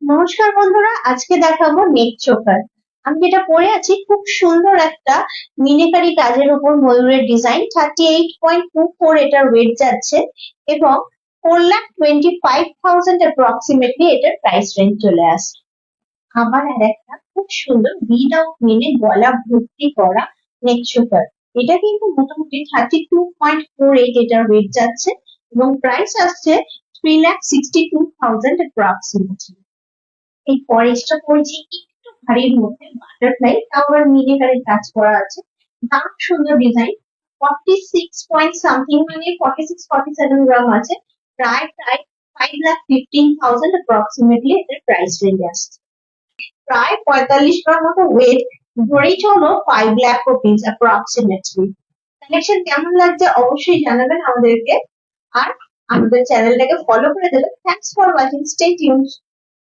নমস্কার বন্ধুরা, আজকে দেখাবো নেক চোকার। আমি যেটা পরে আছি খুব সুন্দর একটা মিনাকারি কাজের উপর ময়ূরের ডিজাইন। 38.24 এটার ওয়েট যাচ্ছে এবং 4,25,000 অ্যাপ্রক্সিমেটলি এটার প্রাইস রেঞ্জ চলে আসে। আবার আর একটা খুব সুন্দর উইদাউট মিনে গলা ভর্তি করা নেক চোকার। এটা কিন্তু মোটামুটি 32.48 এটার ওয়েট যাচ্ছে এবং প্রাইস আসছে 3,62,000 অ্যাপ্রক্সিমেটলি। এই পরেরটা পরেছি একটু ভারীর মধ্যে বাটারফ্লাই, তাও আবার মিলিটারি কাজ করা আছে। দারুণ সুন্দর ডিজাইন। 46 পয়েন্ট সামথিং, মানে 46-47 গ্রাম আছে। প্রায় 5,15,000 অ্যাপ্রক্সিমেটলি এদের প্রাইস রেঞ্জ আসছে। প্রায় 45 গ্রাম মতো ওয়েট, ধরেই চলো 5 লাখ রুপিস অ্যাপ্রক্সিমেটলি। কালেকশন কেমন লাগছে অবশ্যই জানাবেন আমাদেরকে, আর আমাদের চ্যানেলটাকে ফলো করে দেবেন। Thanks for watching, stay tuned.